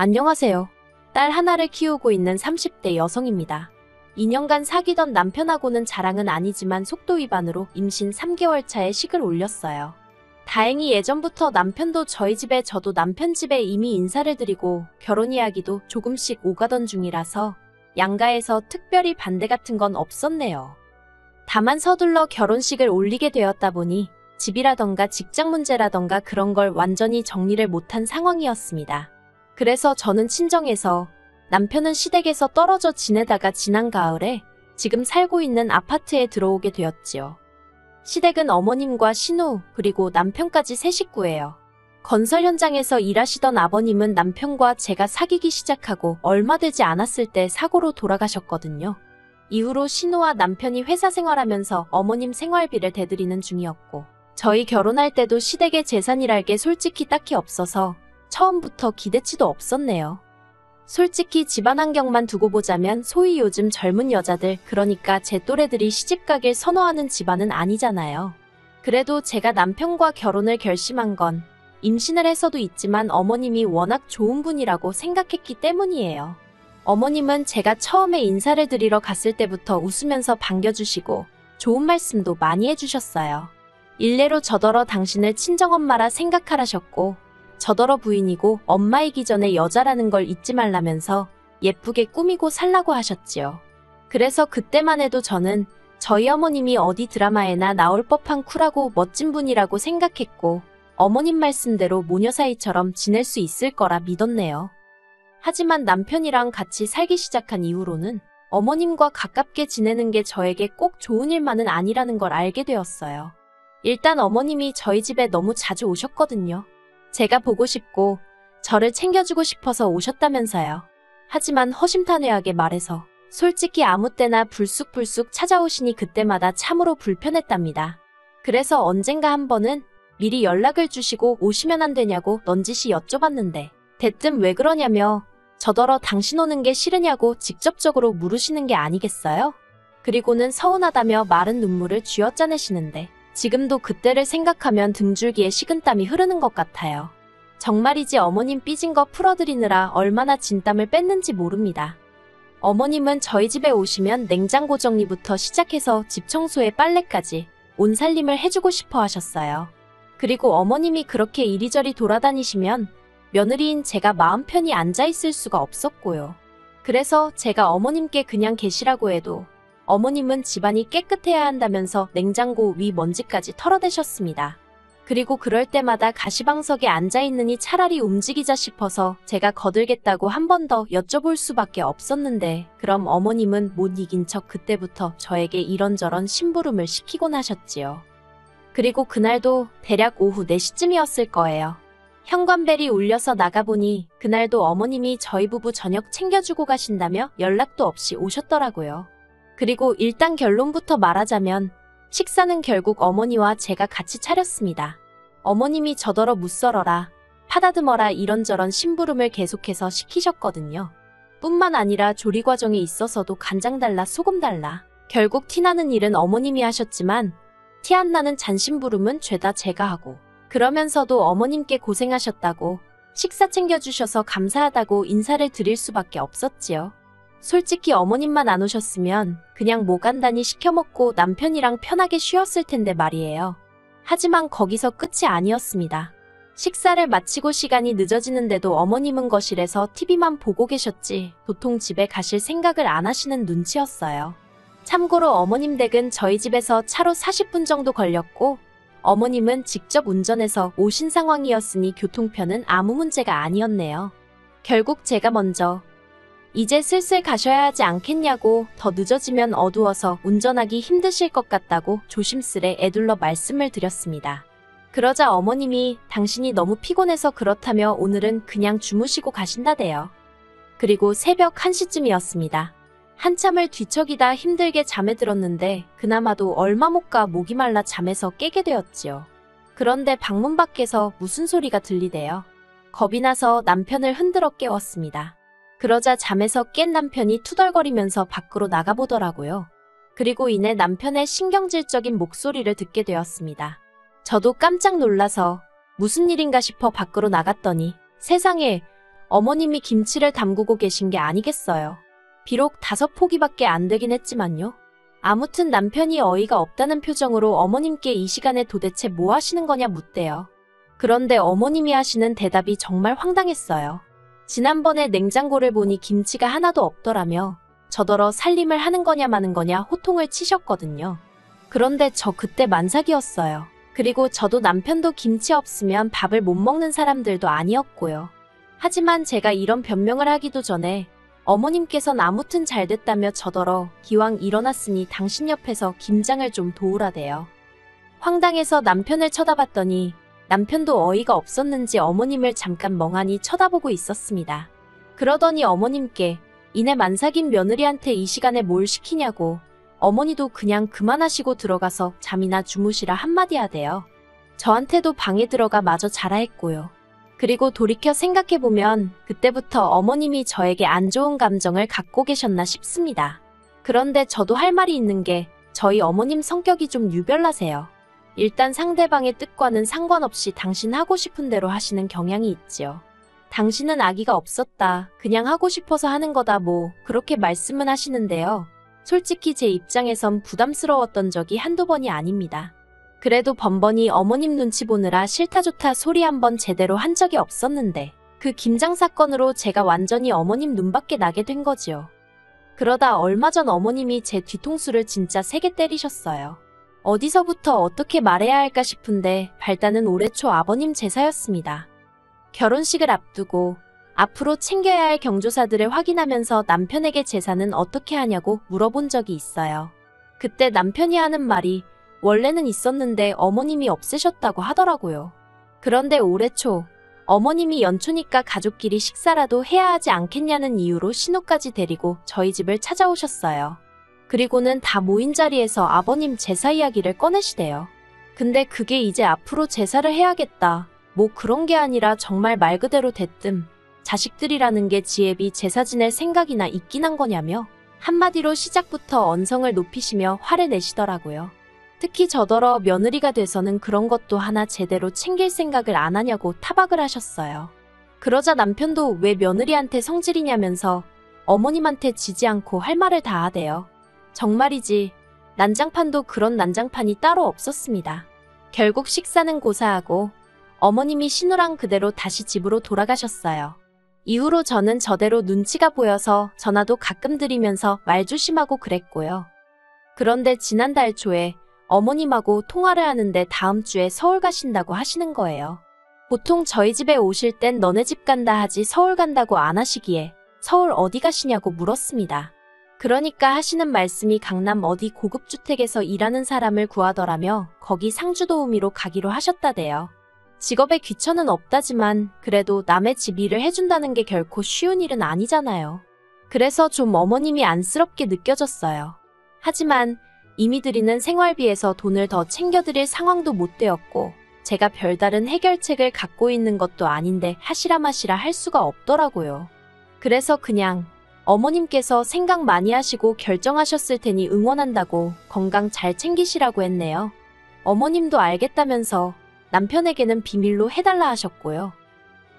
안녕하세요. 딸 하나를 키우고 있는 30대 여성입니다. 2년간 사귀던 남편하고는 자랑은 아니지만 속도 위반으로 임신 3개월 차에 식을 올렸어요. 다행히 예전부터 남편도 저희 집에 저도 남편 집에 이미 인사를 드리고 결혼 이야기도 조금씩 오가던 중이라서 양가에서 특별히 반대 같은 건 없었네요. 다만 서둘러 결혼식을 올리게 되었다 보니 집이라던가 직장 문제라던가 그런 걸 완전히 정리를 못한 상황이었습니다. 그래서 저는 친정에서, 남편은 시댁에서 떨어져 지내다가 지난 가을에 지금 살고 있는 아파트에 들어오게 되었지요. 시댁은 어머님과 신우 그리고 남편까지 세 식구예요. 건설 현장에서 일하시던 아버님은 남편과 제가 사귀기 시작하고 얼마 되지 않았을 때 사고로 돌아가셨거든요. 이후로 신우와 남편이 회사 생활하면서 어머님 생활비를 대드리는 중이었고, 저희 결혼할 때도 시댁의 재산이랄 게 솔직히 딱히 없어서 처음부터 기대치도 없었네요. 솔직히 집안 환경만 두고 보자면 소위 요즘 젊은 여자들, 그러니까 제 또래들이 시집가길 선호하는 집안은 아니잖아요. 그래도 제가 남편과 결혼을 결심한 건 임신을 해서도 있지만 어머님이 워낙 좋은 분이라고 생각했기 때문이에요. 어머님은 제가 처음에 인사를 드리러 갔을 때부터 웃으면서 반겨주시고 좋은 말씀도 많이 해주셨어요. 일례로 저더러 당신을 친정엄마라 생각하라셨고, 저더러 부인이고 엄마이기 전에 여자라는 걸 잊지 말라면서 예쁘게 꾸미고 살라고 하셨지요. 그래서 그때만 해도 저는 저희 어머님이 어디 드라마에나 나올 법한 쿨하고 멋진 분이라고 생각했고, 어머님 말씀대로 모녀 사이처럼 지낼 수 있을 거라 믿었네요. 하지만 남편이랑 같이 살기 시작한 이후로는 어머님과 가깝게 지내는 게 저에게 꼭 좋은 일만은 아니라는 걸 알게 되었어요. 일단 어머님이 저희 집에 너무 자주 오셨거든요. 제가 보고 싶고 저를 챙겨주고 싶어서 오셨다면서요. 하지만 허심탄회하게 말해서 솔직히 아무 때나 불쑥불쑥 찾아오시니 그때마다 참으로 불편했답니다. 그래서 언젠가 한 번은 미리 연락을 주시고 오시면 안 되냐고 넌지시 여쭤봤는데, 대뜸 왜 그러냐며 저더러 당신 오는 게 싫으냐고 직접적으로 물으시는 게 아니겠어요? 그리고는 서운하다며 마른 눈물을 쥐어짜내시는데, 지금도 그때를 생각하면 등줄기에 식은땀이 흐르는 것 같아요. 정말이지 어머님 삐진 거 풀어드리느라 얼마나 진땀을 뺐는지 모릅니다. 어머님은 저희 집에 오시면 냉장고 정리부터 시작해서 집 청소에 빨래까지 온 살림을 해주고 싶어 하셨어요. 그리고 어머님이 그렇게 이리저리 돌아다니시면 며느리인 제가 마음 편히 앉아있을 수가 없었고요. 그래서 제가 어머님께 그냥 계시라고 해도 어머님은 집안이 깨끗해야 한다면서 냉장고 위 먼지까지 털어대셨습니다. 그리고 그럴 때마다 가시방석에 앉아있느니 차라리 움직이자 싶어서 제가 거들겠다고 한 번 더 여쭤볼 수밖에 없었는데, 그럼 어머님은 못 이긴 척 그때부터 저에게 이런저런 심부름을 시키곤 하셨지요. 그리고 그날도 대략 오후 4시쯤이었을 거예요. 현관벨이 울려서 나가보니 그날도 어머님이 저희 부부 저녁 챙겨주고 가신다며 연락도 없이 오셨더라고요. 그리고 일단 결론부터 말하자면 식사는 결국 어머니와 제가 같이 차렸습니다. 어머님이 저더러 무썰어라, 파다듬어라 이런저런 심부름을 계속해서 시키셨거든요. 뿐만 아니라 조리 과정에 있어서도 간장 달라 소금 달라, 결국 티나는 일은 어머님이 하셨지만 티 안 나는 잔심부름은 죄다 제가 하고, 그러면서도 어머님께 고생하셨다고, 식사 챙겨주셔서 감사하다고 인사를 드릴 수밖에 없었지요. 솔직히 어머님만 안 오셨으면 그냥 뭐 간단히 시켜먹고 남편이랑 편하게 쉬었을 텐데 말이에요. 하지만 거기서 끝이 아니었습니다. 식사를 마치고 시간이 늦어지는데도 어머님은 거실에서 TV만 보고 계셨지 도통 집에 가실 생각을 안 하시는 눈치였어요. 참고로 어머님 댁은 저희 집에서 차로 40분 정도 걸렸고, 어머님은 직접 운전해서 오신 상황이었으니 교통편은 아무 문제가 아니었네요. 결국 제가 먼저 이제 슬슬 가셔야 하지 않겠냐고, 더 늦어지면 어두워서 운전하기 힘드실 것 같다고 조심스레 애둘러 말씀을 드렸습니다. 그러자 어머님이 당신이 너무 피곤해서 그렇다며 오늘은 그냥 주무시고 가신다대요. 그리고 새벽 1시쯤이었습니다. 한참을 뒤척이다 힘들게 잠에 들었는데 그나마도 얼마 못 가 목이 말라 잠에서 깨게 되었지요. 그런데 방문 밖에서 무슨 소리가 들리대요. 겁이 나서 남편을 흔들어 깨웠습니다. 그러자 잠에서 깬 남편이 투덜거리면서 밖으로 나가보더라고요. 그리고 이내 남편의 신경질적인 목소리를 듣게 되었습니다. 저도 깜짝 놀라서 무슨 일인가 싶어 밖으로 나갔더니 세상에 어머님이 김치를 담그고 계신 게 아니겠어요. 비록 5포기밖에 안 되긴 했지만요. 아무튼 남편이 어이가 없다는 표정으로 어머님께 이 시간에 도대체 뭐 하시는 거냐 묻대요. 그런데 어머님이 하시는 대답이 정말 황당했어요. 지난번에 냉장고를 보니 김치가 하나도 없더라며 저더러 살림을 하는 거냐 마는 거냐 호통을 치셨거든요. 그런데 저 그때 만삭이었어요. 그리고 저도 남편도 김치 없으면 밥을 못 먹는 사람들도 아니었고요. 하지만 제가 이런 변명을 하기도 전에 어머님께선 아무튼 잘 됐다며 저더러 기왕 일어났으니 당신 옆에서 김장을 좀 도우라대요. 황당해서 남편을 쳐다봤더니 남편도 어이가 없었는지 어머님을 잠깐 멍하니 쳐다보고 있었습니다. 그러더니 어머님께 이내 만삭인 며느리한테 이 시간에 뭘 시키냐고 어머니도 그냥 그만하시고 들어가서 잠이나 주무시라 한마디 하대요. 저한테도 방에 들어가 마저 자라 했고요. 그리고 돌이켜 생각해보면 그때부터 어머님이 저에게 안 좋은 감정을 갖고 계셨나 싶습니다. 그런데 저도 할 말이 있는 게 저희 어머님 성격이 좀 유별나세요. 일단 상대방의 뜻과는 상관없이 당신 하고 싶은 대로 하시는 경향이 있지요. 당신은 아기가 없었다. 그냥 하고 싶어서 하는 거다 뭐 그렇게 말씀은 하시는데요. 솔직히 제 입장에선 부담스러웠던 적이 한두 번이 아닙니다. 그래도 번번이 어머님 눈치 보느라 싫다 좋다 소리 한번 제대로 한 적이 없었는데 그 김장 사건으로 제가 완전히 어머님 눈밖에 나게 된 거지요. 그러다 얼마 전 어머님이 제 뒤통수를 진짜 세게 때리셨어요. 어디서부터 어떻게 말해야 할까 싶은데 발단은 올해 초 아버님 제사였습니다. 결혼식을 앞두고 앞으로 챙겨야 할 경조사들을 확인하면서 남편에게 제사는 어떻게 하냐고 물어본 적이 있어요. 그때 남편이 하는 말이 원래는 있었는데 어머님이 없애셨다고 하더라고요. 그런데 올해 초 어머님이 연초니까 가족끼리 식사라도 해야 하지 않겠냐는 이유로 신우까지 데리고 저희 집을 찾아오셨어요. 그리고는 다 모인 자리에서 아버님 제사 이야기를 꺼내시대요. 근데 그게 이제 앞으로 제사를 해야겠다. 뭐 그런 게 아니라 정말 말 그대로 대뜸 자식들이라는 게 지혜비 제사 지낼 생각이나 있긴 한 거냐며 한마디로 시작부터 언성을 높이시며 화를 내시더라고요. 특히 저더러 며느리가 돼서는 그런 것도 하나 제대로 챙길 생각을 안 하냐고 타박을 하셨어요. 그러자 남편도 왜 며느리한테 성질이냐면서 어머님한테 지지 않고 할 말을 다 하대요. 정말이지 난장판도 그런 난장판이 따로 없었습니다. 결국 식사는 고사하고 어머님이 신우랑 그대로 다시 집으로 돌아가셨어요. 이후로 저는 저대로 눈치가 보여서 전화도 가끔 드리면서 말 조심하고 그랬고요. 그런데 지난달 초에 어머님하고 통화를 하는데 다음 주에 서울 가신다고 하시는 거예요. 보통 저희 집에 오실 땐 너네 집 간다 하지 서울 간다고 안 하시기에 서울 어디 가시냐고 물었습니다. 그러니까 하시는 말씀이 강남 어디 고급주택에서 일하는 사람을 구하더라며 거기 상주도우미로 가기로 하셨다대요. 직업에 귀천은 없다지만 그래도 남의 집 일을 해준다는 게 결코 쉬운 일은 아니잖아요. 그래서 좀 어머님이 안쓰럽게 느껴졌어요. 하지만 이미 드리는 생활비에서 돈을 더 챙겨드릴 상황도 못 되었고 제가 별다른 해결책을 갖고 있는 것도 아닌데 하시라 마시라 할 수가 없더라고요. 그래서 그냥 어머님께서 생각 많이 하시고 결정하셨을 테니 응원한다고 건강 잘 챙기시라고 했네요. 어머님도 알겠다면서 남편에게는 비밀로 해달라 하셨고요.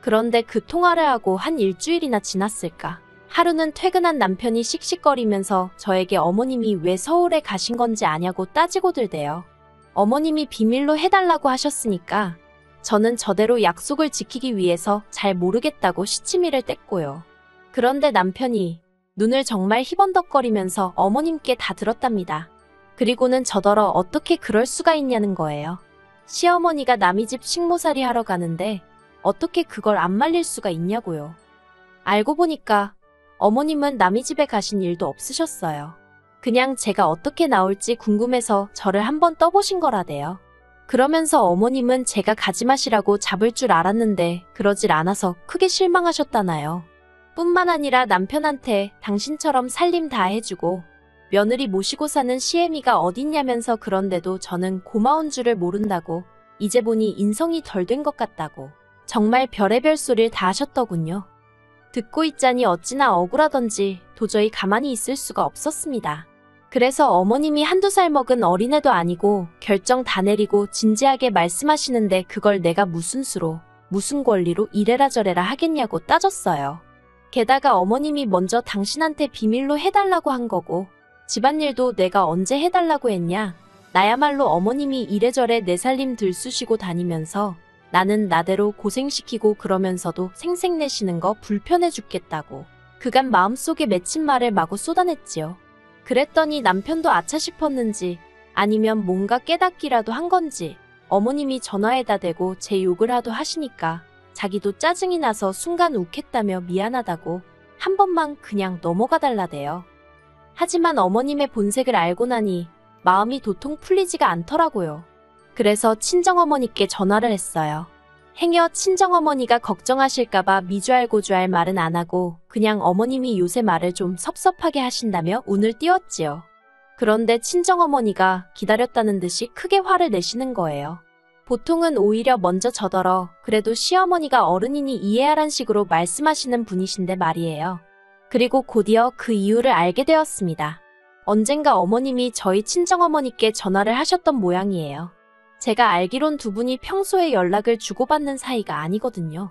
그런데 그 통화를 하고 한 일주일이나 지났을까. 하루는 퇴근한 남편이 씩씩거리면서 저에게 어머님이 왜 서울에 가신 건지 아냐고 따지고 들대요. 어머님이 비밀로 해달라고 하셨으니까 저는 저대로 약속을 지키기 위해서 잘 모르겠다고 시치미를 뗐고요. 그런데 남편이 눈을 정말 희번덕거리면서 어머님께 다 들었답니다. 그리고는 저더러 어떻게 그럴 수가 있냐는 거예요. 시어머니가 남의 집 식모살이 하러 가는데 어떻게 그걸 안 말릴 수가 있냐고요. 알고 보니까 어머님은 남의 집에 가신 일도 없으셨어요. 그냥 제가 어떻게 나올지 궁금해서 저를 한번 떠보신 거라대요. 그러면서 어머님은 제가 가지 마시라고 잡을 줄 알았는데 그러질 않아서 크게 실망하셨다나요. 뿐만 아니라 남편한테 당신처럼 살림 다 해주고 며느리 모시고 사는 시애미가 어딨냐면서 그런데도 저는 고마운 줄을 모른다고 이제 보니 인성이 덜 된 것 같다고 정말 별의별 소리를 다 하셨더군요. 듣고 있자니 어찌나 억울하던지 도저히 가만히 있을 수가 없었습니다. 그래서 어머님이 한두 살 먹은 어린애도 아니고 결정 다 내리고 진지하게 말씀하시는데 그걸 내가 무슨 수로 무슨 권리로 이래라 저래라 하겠냐고 따졌어요. 게다가 어머님이 먼저 당신한테 비밀로 해달라고 한 거고 집안일도 내가 언제 해달라고 했냐. 나야말로 어머님이 이래저래 내 살림 들쑤시고 다니면서 나는 나대로 고생시키고 그러면서도 생색내시는 거 불편해 죽겠다고 그간 마음속에 맺힌 말을 마구 쏟아냈지요. 그랬더니 남편도 아차 싶었는지 아니면 뭔가 깨닫기라도 한 건지 어머님이 전화에다 대고 제 욕을 하도 하시니까 자기도 짜증이 나서 순간 욱했다며 미안하다고 한 번만 그냥 넘어가 달라대요. 하지만 어머님의 본색을 알고 나니 마음이 도통 풀리지가 않더라고요. 그래서 친정어머니께 전화를 했어요. 행여 친정어머니가 걱정하실까봐 미주알고주알 말은 안 하고 그냥 어머님이 요새 말을 좀 섭섭하게 하신다며 운을 띄웠지요. 그런데 친정어머니가 기다렸다는 듯이 크게 화를 내시는 거예요. 보통은 오히려 먼저 저더러 그래도 시어머니가 어른이니 이해하란 식으로 말씀하시는 분이신데 말이에요. 그리고 곧이어 그 이유를 알게 되었습니다. 언젠가 어머님이 저희 친정어머니께 전화를 하셨던 모양이에요. 제가 알기론 두 분이 평소에 연락을 주고받는 사이가 아니거든요.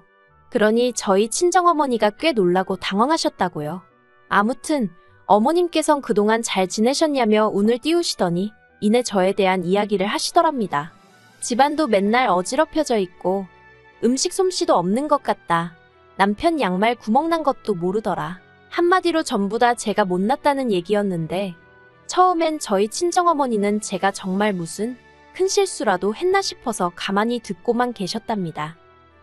그러니 저희 친정어머니가 꽤 놀라고 당황하셨다고요. 아무튼 어머님께선 그동안 잘 지내셨냐며 운을 띄우시더니 이내 저에 대한 이야기를 하시더랍니다. 집안도 맨날 어지럽혀져 있고 음식 솜씨도 없는 것 같다. 남편 양말 구멍 난 것도 모르더라. 한마디로 전부 다 제가 못났다는 얘기였는데 처음엔 저희 친정어머니는 제가 정말 무슨 큰 실수라도 했나 싶어서 가만히 듣고만 계셨답니다.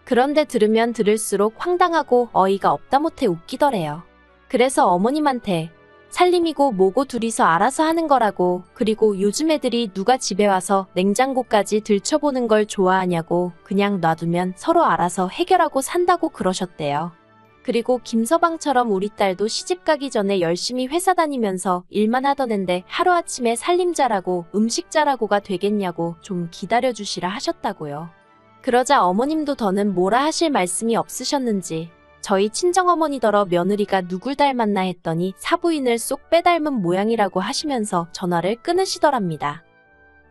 그런데 들으면 들을수록 황당하고 어이가 없다 못해 웃기더래요. 그래서 어머님한테 살림이고 뭐고 둘이서 알아서 하는 거라고, 그리고 요즘 애들이 누가 집에 와서 냉장고까지 들춰보는 걸 좋아하냐고, 그냥 놔두면 서로 알아서 해결하고 산다고 그러셨대요. 그리고 김서방처럼 우리 딸도 시집 가기 전에 열심히 회사 다니면서 일만 하던 앤데 하루아침에 살림 잘하고 음식 잘하고가 되겠냐고 좀 기다려주시라 하셨다고요. 그러자 어머님도 더는 뭐라 하실 말씀이 없으셨는지 저희 친정어머니더러 며느리가 누굴 닮았나 했더니 사부인을 쏙 빼닮은 모양이라고 하시면서 전화를 끊으시더랍니다.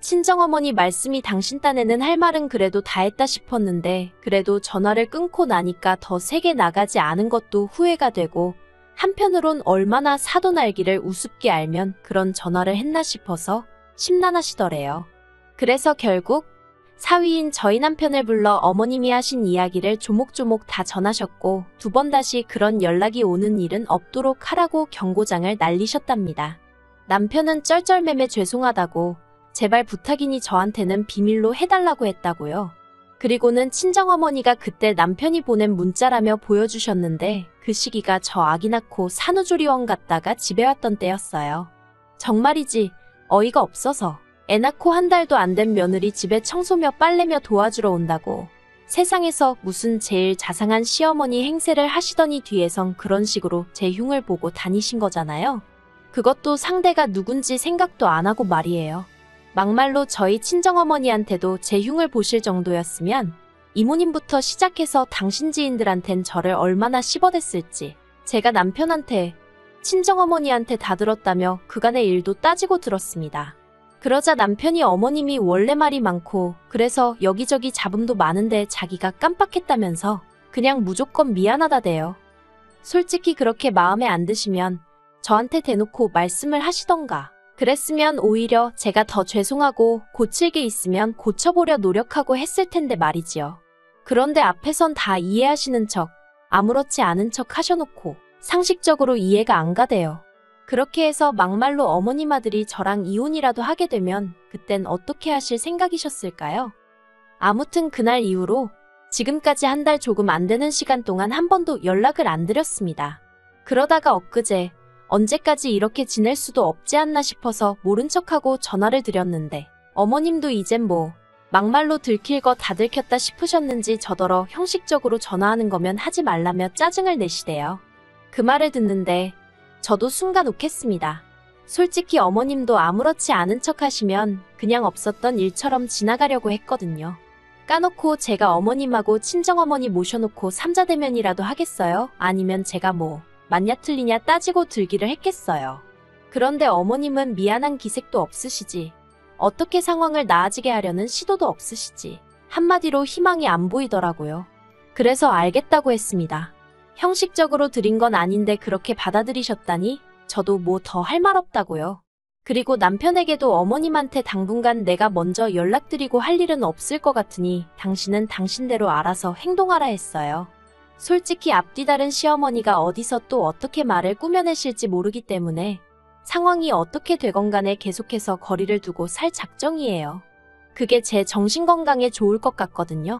친정어머니 말씀이 당신 딴에는 할 말은 그래도 다 했다 싶었는데 그래도 전화를 끊고 나니까 더 세게 나가지 않은 것도 후회가 되고 한편으론 얼마나 사돈알기를 우습게 알면 그런 전화를 했나 싶어서 심란하시더래요. 그래서 결국 사위인 저희 남편을 불러 어머님이 하신 이야기를 조목조목 다 전하셨고 두 번 다시 그런 연락이 오는 일은 없도록 하라고 경고장을 날리셨답니다. 남편은 쩔쩔매매 죄송하다고 제발 부탁이니 저한테는 비밀로 해달라고 했다고요. 그리고는 친정어머니가 그때 남편이 보낸 문자라며 보여주셨는데 그 시기가 저 아기 낳고 산후조리원 갔다가 집에 왔던 때였어요. 정말이지 어이가 없어서 애 낳고 한 달도 안 된 며느리 집에 청소며 빨래며 도와주러 온다고 세상에서 무슨 제일 자상한 시어머니 행세를 하시더니 뒤에선 그런 식으로 제 흉을 보고 다니신 거잖아요. 그것도 상대가 누군지 생각도 안 하고 말이에요. 막말로 저희 친정어머니한테도 제 흉을 보실 정도였으면 이모님부터 시작해서 당신 지인들한텐 저를 얼마나 씹어댔을지 제가 남편한테 친정어머니한테 다 들었다며 그간의 일도 따지고 들었습니다. 그러자 남편이 어머님이 원래 말이 많고 그래서 여기저기 잡음도 많은데 자기가 깜빡했다면서 그냥 무조건 미안하다대요. 솔직히 그렇게 마음에 안 드시면 저한테 대놓고 말씀을 하시던가 그랬으면 오히려 제가 더 죄송하고 고칠 게 있으면 고쳐보려 노력하고 했을 텐데 말이지요. 그런데 앞에선 다 이해하시는 척 아무렇지 않은 척 하셔놓고 상식적으로 이해가 안 가대요. 그렇게 해서 막말로 어머님 아들이 저랑 이혼이라도 하게 되면 그땐 어떻게 하실 생각이셨을까요? 아무튼 그날 이후로 지금까지 한 달 조금 안 되는 시간 동안 한 번도 연락을 안 드렸습니다. 그러다가 엊그제 언제까지 이렇게 지낼 수도 없지 않나 싶어서 모른 척하고 전화를 드렸는데 어머님도 이젠 뭐 막말로 들킬 거 다 들켰다 싶으셨는지 저더러 형식적으로 전화하는 거면 하지 말라며 짜증을 내시대요. 그 말을 듣는데 저도 순간 욱했습니다. 솔직히 어머님도 아무렇지 않은 척 하시면 그냥 없었던 일처럼 지나가려고 했거든요. 까놓고 제가 어머님하고 친정어머니 모셔놓고 삼자대면이라도 하겠어요? 아니면 제가 뭐 맞냐 틀리냐 따지고 들기를 했겠어요. 그런데 어머님은 미안한 기색도 없으시지. 어떻게 상황을 나아지게 하려는 시도도 없으시지. 한마디로 희망이 안 보이더라고요. 그래서 알겠다고 했습니다. 형식적으로 드린 건 아닌데 그렇게 받아들이셨다니 저도 뭐 더 할 말 없다고요. 그리고 남편에게도 어머님한테 당분간 내가 먼저 연락드리고 할 일은 없을 것 같으니 당신은 당신대로 알아서 행동하라 했어요. 솔직히 앞뒤 다른 시어머니가 어디서 또 어떻게 말을 꾸며내실지 모르기 때문에 상황이 어떻게 되건 간에 계속해서 거리를 두고 살 작정이에요. 그게 제 정신건강에 좋을 것 같거든요.